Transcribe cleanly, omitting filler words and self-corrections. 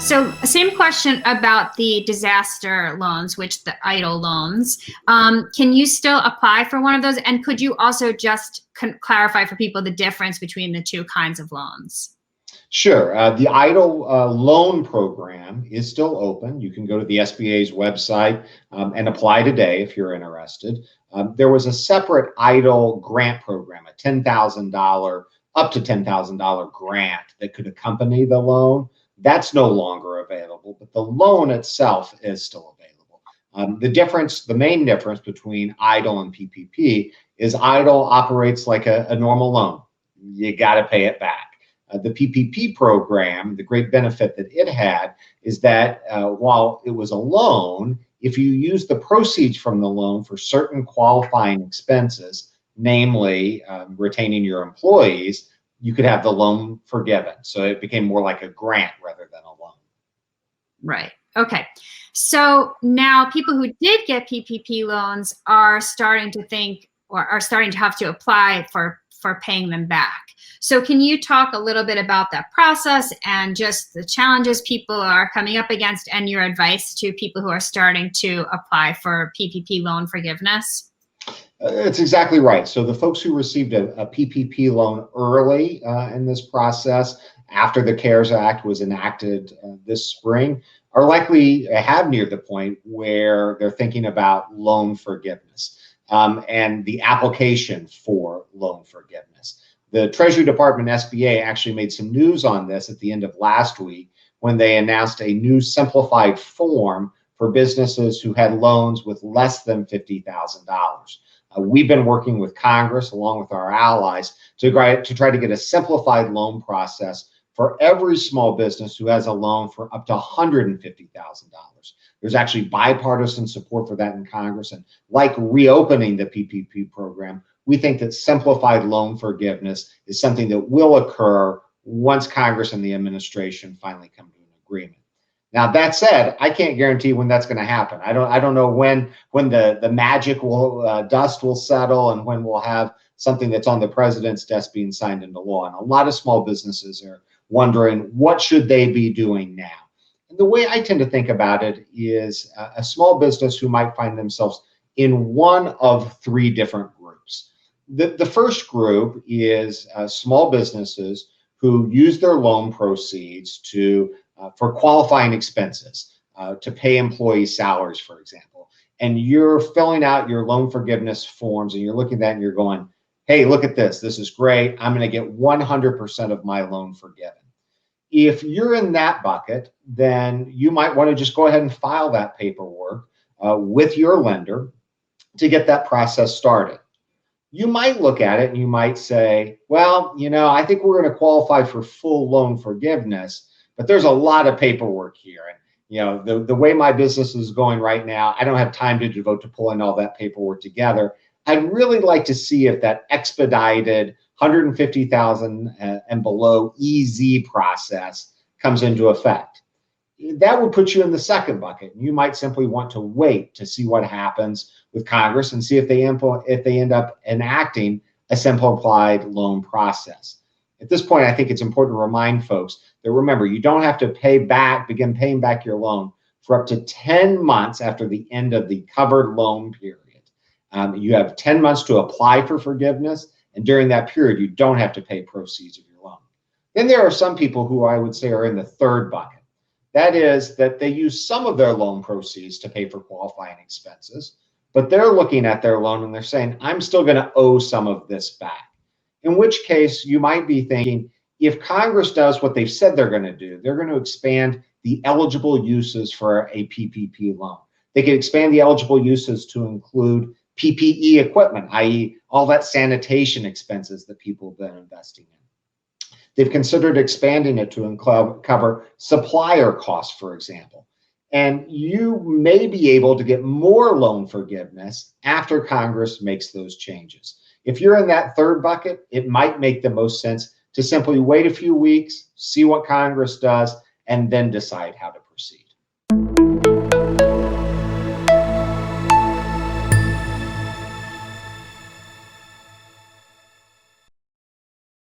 So same question about the disaster loans, which the EIDL loans. Can you still apply for one of those? And could you also just clarify for people the difference between the two kinds of loans? Sure. The EIDL loan program is still open. You can go to the SBA's website and apply today if you're interested. There was a separate EIDL grant program, a $10,000, up to $10,000 grant that could accompany the loan. That's no longer available, but the loan itself is still available. The main difference between EIDL and PPP is EIDL operates like a normal loan. You got to pay it back. The PPP program, the great benefit that it had is that while it was a loan, if you use the proceeds from the loan for certain qualifying expenses, namely retaining your employees, you could have the loan forgiven. So it became more like a grant rather than a loan. Right. Okay. So now people who did get PPP loans are starting to think or are starting to have to apply for paying them back. So can you talk a little bit about that process and just the challenges people are coming up against and your advice to people who are starting to apply for PPP loan forgiveness? It's exactly right. So the folks who received a PPP loan early in this process, after the CARES Act was enacted this spring, are likely have neared the point where they're thinking about loan forgiveness and the application for loan forgiveness. The Treasury Department SBA actually made some news on this at the end of last week when they announced a new simplified form for businesses who had loans with less than $50,000. We've been working with Congress along with our allies to try to get a simplified loan process for every small business who has a loan for up to $150,000. There's actually bipartisan support for that in Congress. And like reopening the PPP program, we think that simplified loan forgiveness is something that will occur once Congress and the administration finally come to an agreement. Now, that said, I can't guarantee when that's going to happen. I don't know when the magic dust will settle and when we'll have something that's on the president's desk being signed into law. And a lot of small businesses are wondering, what should they be doing now? And the way I tend to think about it is a small business who might find themselves in one of three different groups. The first group is small businesses who use their loan proceeds for qualifying expenses, to pay employee salaries, for example. And you're filling out your loan forgiveness forms and you're looking at that and you're going, hey, look at this. This is great. I'm going to get 100% of my loan forgiven. If you're in that bucket, then you might want to just go ahead and file that paperwork with your lender to get that process started. You might look at it and you might say, well, I think we're going to qualify for full loan forgiveness, but there's a lot of paperwork here. And the way my business is going right now, I don't have time to devote to pulling all that paperwork together. I'd really like to see if that expedited 150,000 and below EZ process comes into effect. That would put you in the second bucket. You might simply want to wait to see what happens with Congress and see if they end up enacting a simplified loan process. At this point, I think it's important to remind folks that, remember, you don't have to begin paying back your loan for up to 10 months after the end of the covered loan period. You have 10 months to apply for forgiveness, and during that period, you don't have to pay proceeds of your loan. Then there are some people who I would say are in the third bucket. That is that they use some of their loan proceeds to pay for qualifying expenses, but they're looking at their loan and they're saying, I'm still going to owe some of this back. In which case, you might be thinking, if Congress does what they've said they're going to do, they're going to expand the eligible uses for a PPP loan. They could expand the eligible uses to include PPE equipment, i.e. all that sanitation expenses that people have been investing in. They've considered expanding it to cover supplier costs, for example. And you may be able to get more loan forgiveness after Congress makes those changes. If you're in that third bucket, it might make the most sense to simply wait a few weeks, see what Congress does, and then decide how to